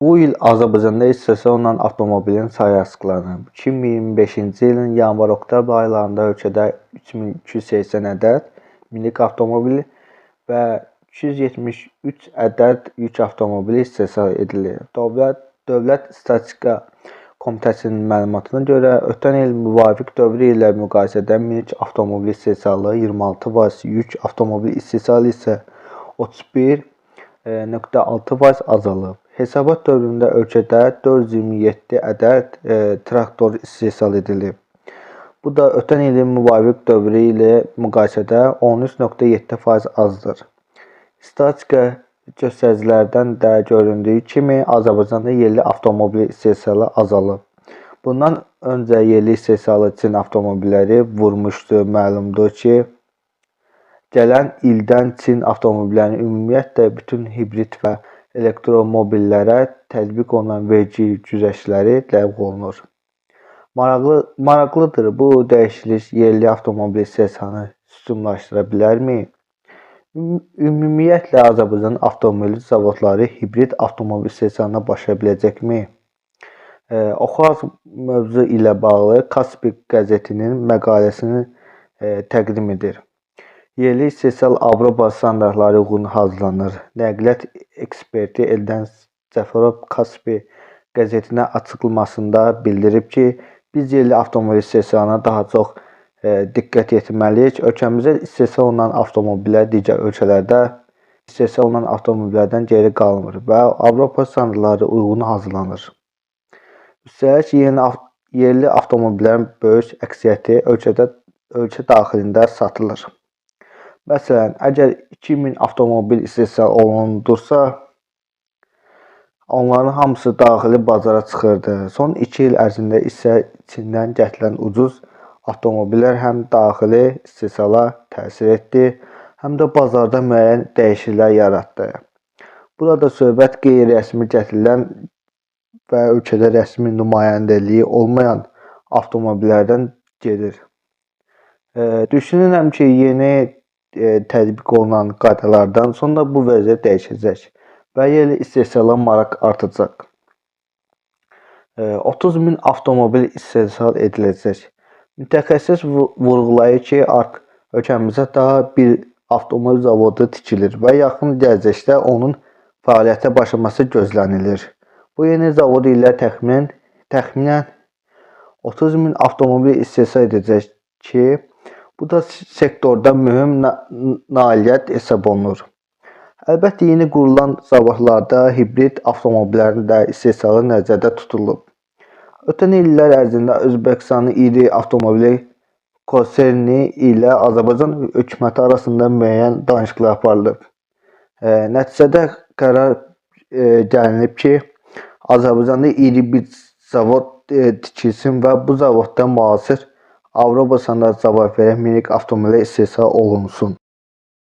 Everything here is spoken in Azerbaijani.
Bu il Azərbaycanda istehsal olunan avtomobilin sayı açıqlanıb. 2025-ci ilin yanvar-oktyabr aylarında ölkədə 3280 ədəd minik avtomobil və 273 ədəd yük avtomobili istehsal edilir. Dövlət Statistika Komitəsinin məlumatına görə, ötən il müvafiq dövr ilə müqayisədə minik avtomobil istehsalı 26%, yük avtomobil istehsalı isə 31,6% azalıb. Hesabat dövründə ölkədə 427 ədəd traktor istehsal edilib. Bu da ötən ilin müvafiq dövrü ilə müqayisədə 13,7% azdır. Statistika göstəricilərdən də göründüyü kimi Azərbaycanda yerli avtomobil istehsalı azalıb. Bundan öncə yerli istehsalı Çin avtomobilləri vurmuşdu. Məlumdur ki, gələn ildən Çin avtomobillərinin ümumiyyətlə bütün hibrid və elektromobillərə tətbiq olunan vergi güzəştləri ləğv olunur. Maraqlıdır, bu dəyişiklik yerli avtomobil istehsalını üstünləşdirə bilərmi? Ümumiyyətlə Azərbaycan avtomobil zavodları hibrid avtomobil istehsalına başlaya biləcəkmi? Oxu mövzu ilə bağlı Kaspi qəzetinin məqaləsini təqdim edir. Yerli istehsal Avropa standartları uyğun hazırlanır. Nəqliyyat eksperti Eldar Cəfərov Kaspi qəzetinə açıqlamasında bildirib ki, biz yerli avtomobil istehsalına daha çox diqqət etməliyik. Ölkəmizdə istehsal olunan avtomobillər digər ölkələrdə istehsal olunan avtomobillərdən geri qalmır və Avropa standartları uyğun hazırlanır. Üstəlik, yerli avtomobillərin böyük əksəriyyəti ölkə daxilində satılır. Məsələn, əgər 2000 avtomobil istehsal olunursa, onların hamısı daxili bazara çıxırdı. Son 2 il ərzində isə Çindən gətirilən ucuz avtomobillər həm daxili istehsala təsir etdi, həm də bazarda müəyyən dəyişikliklər yaratdı. Burada söhbət qeyri-rəsmi gətirilən və ölkədə rəsmi nümayəndəliyi olmayan avtomobillərdən gedir. Düşünürəm ki, yeni tətbiq olunan qaydalardan sonra bu vəziyyət dəyişəcək və yerli istehsala maraq artacaq. 30.000 avtomobil istehsal ediləcək. Mütəxəssis vurğulayır ki, ölkəmizdə daha bir avtomobil zavodu tikilir və yaxın gələcəkdə onun fəaliyyətə başlaması gözlənilir. Bu yeni zavod ilə təxminən 30.000 avtomobil istehsal edəcək ki, bu da sektorda mühüm nailiyyət hesab olunur. Əlbəttə, yeni qurulan zavodlarda hibrid avtomobillərin də istehsalı nəzərdə tutulub. Ötən illər ərzində Özbəkistanın iri avtomobil konserni ilə Azərbaycan hökuməti arasında müəyyən danışıqlar aparılıb. Nəticədə qərar gəlinib ki, Azərbaycanda iri bir zavod tikilsin və bu zavodda müasir Avropa standartına cavab verən minik avtomobillər istehsal olunsun.